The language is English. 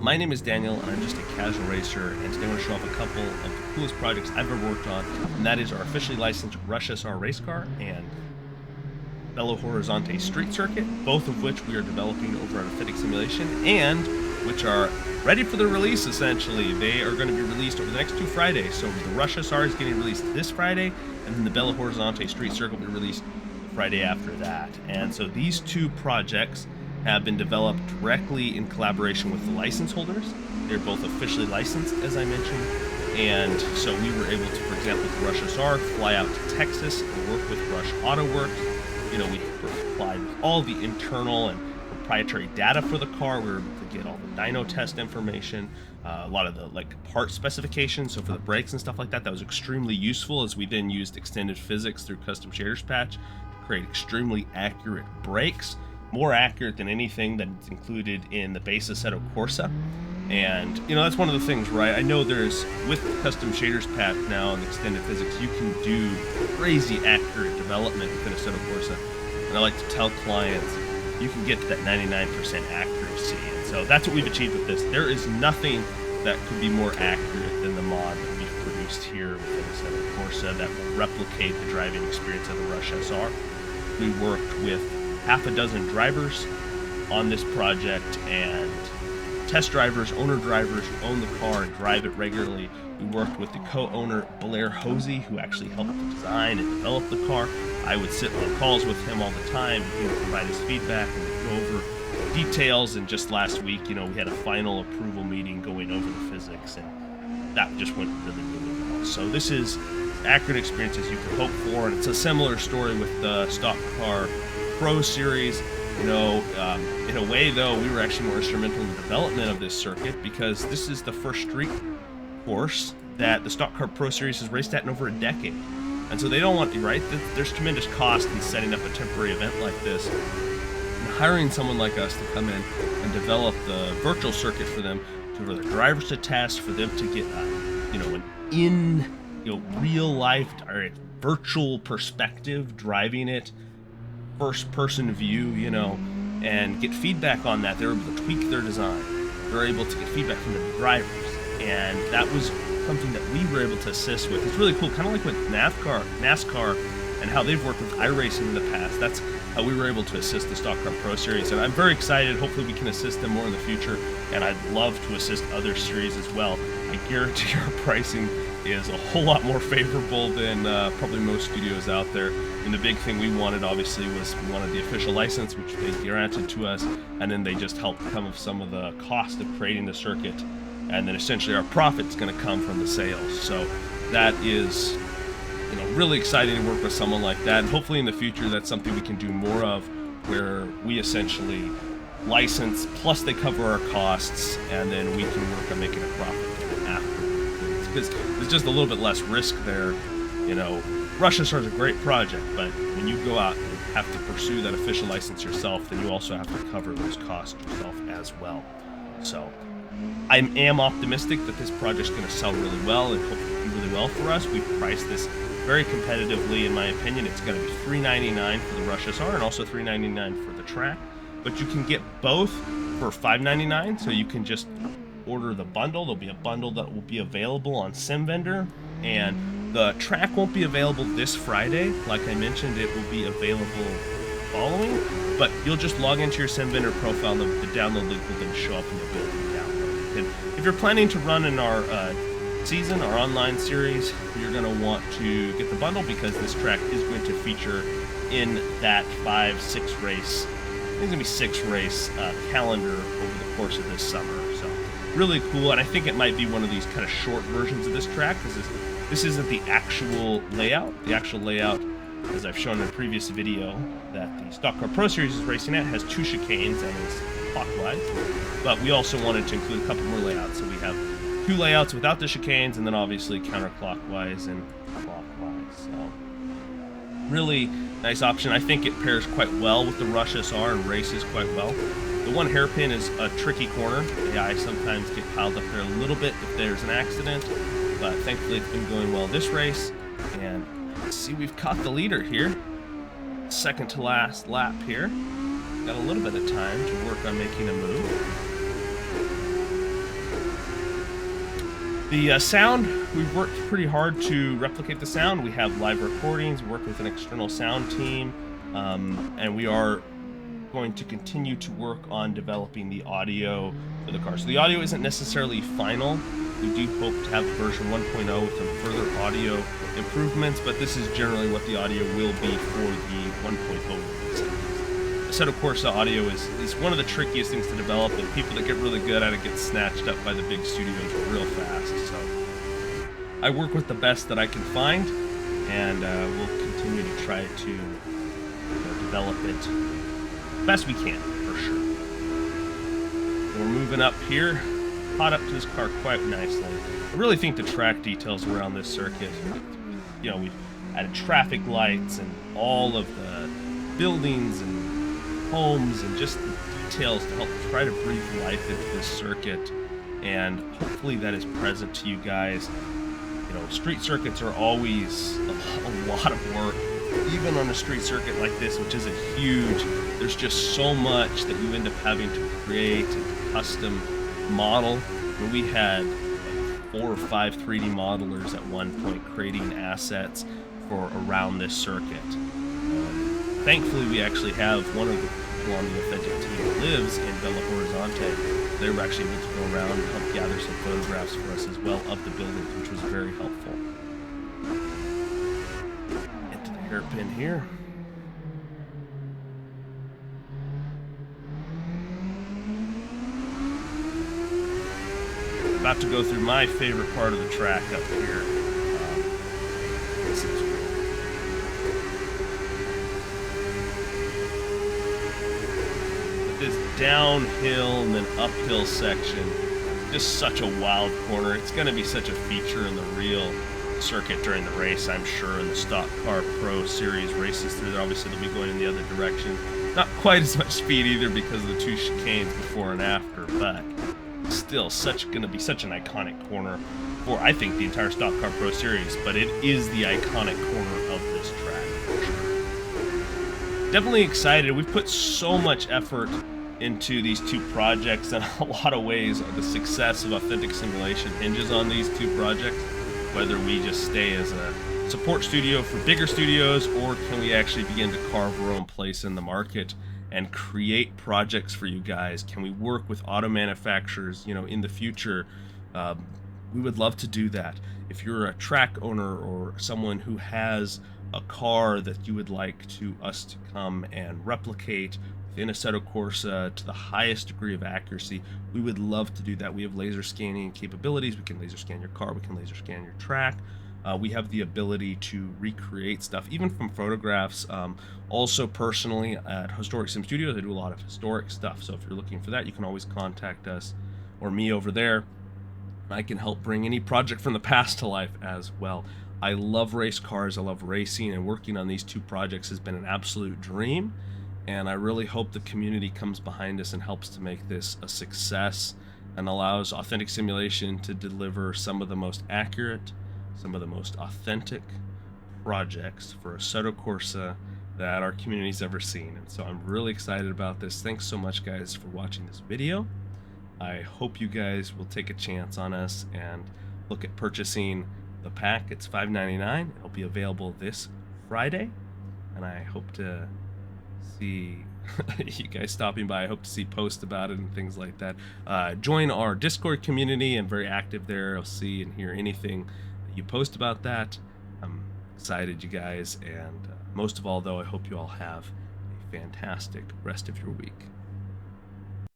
My name is Daniel, and I'm just a casual racer, and today I want to show off a couple of the coolest projects I've ever worked on, and that is our officially licensed Rush SR race car and Belo Horizonte street circuit, both of which we are developing over at Assetto Simulation, and which are ready for the release, essentially. They are going to be released over the next 2 Fridays, so the Rush SR is getting released this Friday, and then the Belo Horizonte street circuit will be released Friday after that. And so these two projects have been developed directly in collaboration with the license holders. They're both officially licensed, as I mentioned, and so we were able to, for example, with Rush SR, fly out to Texas and work with Rush Auto Works. You know, we supplied all the internal and proprietary data for the car. We were able to get all the dyno test information, a lot of the part specifications, so for the brakes and stuff like that. That was extremely useful, as we then used extended physics through custom shaders patch to create extremely accurate brakes, more accurate than anything that's included in the base Assetto Corsa. And you know, that's one of the things, right? I know there's, with custom shaders patch now and extended physics, you can do crazy accurate development within Assetto Corsa, and I like to tell clients you can get to that 99% accuracy. And so that's what we've achieved with this. There is nothing that could be more accurate than the mod that we've produced here within Assetto Corsa that will replicate the driving experience of the Rush SR. We worked with half a dozen drivers on this project, and test drivers, owner drivers who own the car and drive it regularly. We worked with the co-owner Blair Hosey, who actually helped design and develop the car. I would sit on calls with him all the time, and he would provide his feedback and we'd go over details. And just last week, you know, we had a final approval meeting going over the physics, and that just went really, really well. So this is accurate experience as you could hope for, and it's a similar story with the Stock Car Pro Series. You know, in a way, though, we were actually more instrumental in the development of this circuit, because this is the first street course that the Stock Car Pro Series has raced at in over a decade. And so they don't want, right? There's tremendous cost in setting up a temporary event like this, and hiring someone like us to come in and develop the virtual circuit for them, for the drivers to test, for them to get, you know, real life or virtual perspective driving it, first person view, you know, and get feedback on that. They're able to tweak their design. They're able to get feedback from the drivers, and that was something that we were able to assist with. It's really cool, kind of like with NASCAR and how they've worked with iRacing in the past. That's how we were able to assist the Stock Car Pro Series, and I'm very excited. Hopefully we can assist them more in the future, and I'd love to assist other series as well. I guarantee our pricing is a whole lot more favorable than probably most studios out there. And the big thing we wanted, obviously, was we wanted the official license, which they granted to us, and then they just helped come of some of the cost of creating the circuit, and then essentially our profit's going to come from the sales. So that is, you know, really exciting to work with someone like that, and hopefully in the future that's something we can do more of, where we essentially license plus they cover our costs, and then we can work on making a profit afterwards, because there's just a little bit less risk there. You know, Rush SR is a great project, but when you go out and have to pursue that official license yourself, then you also have to cover those costs yourself as well. So I am optimistic that this project's going to sell really well and hopefully do really well for us. We've priced this very competitively, in my opinion. It's going to be $399 for the Rush SR and also $399 for the track, but you can get both for $599, so you can just order the bundle. There'll be a bundle that will be available on SimVendor, and the track won't be available this Friday. Like I mentioned, it will be available following, but you'll just log into your SimVendor profile, and the download link will then show up and you'll be able to download it. And if you're planning to run in our season, our online series, you're going to want to get the bundle, because this track is going to feature in that 5-6 race, I think it's going to be 6 race calendar over the course of this summer. So really cool, and I think it might be one of these kind of short versions of this track, because this isn't the actual layout. The actual layout, as I've shown in a previous video that the Stock Car Pro Series is racing at, has 2 chicanes and is clockwise, but we also wanted to include a couple more layouts. So we have 2 layouts without the chicanes, and then obviously counterclockwise and clockwise. So really nice option. I think it pairs quite well with the Rush SR and races quite well. The one hairpin is a tricky corner. I sometimes get piled up there a little bit if there's an accident, but thankfully it's been going well this race. And let's see, we've caught the leader here. Second to last lap here. Got a little bit of time to work on making a move. The sound, we've worked pretty hard to replicate the sound. We have live recordings, work with an external sound team, and we are going to continue to work on developing the audio for the car. So the audio isn't necessarily final. We do hope to have version 1.0 with some further audio improvements, but this is generally what the audio will be for the 1.0 release. Assetto Corsa audio is one of the trickiest things to develop, and people that get really good at it get snatched up by the big studios real fast. So I work with the best that I can find, and we'll continue to try to develop it best we can, for sure. We're moving up here, caught up to this car quite nicely. I really think the track details around this circuit, you know, we've added traffic lights and all of the buildings and homes and just the details to help try to breathe life into this circuit, and hopefully that is present to you guys. You know, street circuits are always a lot of work. Even on a street circuit like this, which isn't huge, there's just so much that you end up having to create a custom model. And we had like 4 or 5 3D modelers at one point creating assets for around this circuit. Thankfully, we actually have one of the people on the Authentic team who lives in Belo Horizonte. They were actually able to go around and help gather some photographs for us as well of the buildings, which was very helpful. Hairpin here. About to go through my favorite part of the track up here. This downhill and then uphill section, just such a wild corner. It's going to be such a feature in the real circuit during the race, I'm sure, in the Stock Car Pro Series races through there. Obviously, they'll be going in the other direction. Not quite as much speed either because of the 2 chicanes before and after, but still going to be such an iconic corner for, I think, the entire Stock Car Pro Series, but it is the iconic corner of this track, for sure. Definitely excited. We've put so much effort into these 2 projects, and a lot of ways the success of Authentic Simulation hinges on these 2 projects. Whether we just stay as a support studio for bigger studios, or can we actually begin to carve our own place in the market and create projects for you guys? Can we work with auto manufacturers, you know, in the future? We would love to do that. If you're a track owner or someone who has a car that you would like us to come and replicate in Assetto Corsa to the highest degree of accuracy, we would love to do that. We have laser scanning capabilities. We can laser scan your car. We can laser scan your track. We have the ability to recreate stuff, even from photographs. Also, personally, at Historic Sim Studios, I do a lot of historic stuff. So if you're looking for that, you can always contact us or me over there. I can help bring any project from the past to life as well. I love race cars. I love racing, and working on these 2 projects has been an absolute dream. And I really hope the community comes behind us and helps to make this a success and allows Authentic Simulation to deliver some of the most accurate, some of the most authentic projects for Assetto Corsa that our community's ever seen. And so I'm really excited about this. Thanks so much, guys, for watching this video. I hope you guys will take a chance on us and look at purchasing the pack. It's $5.99. It'll be available this Friday, and I hope to see you guys stopping by. I hope to see posts about it and things like that. Join our Discord community. I'm very active there. I'll see and hear anything that you post about that. I'm excited, you guys, and most of all, though, I hope you all have a fantastic rest of your week.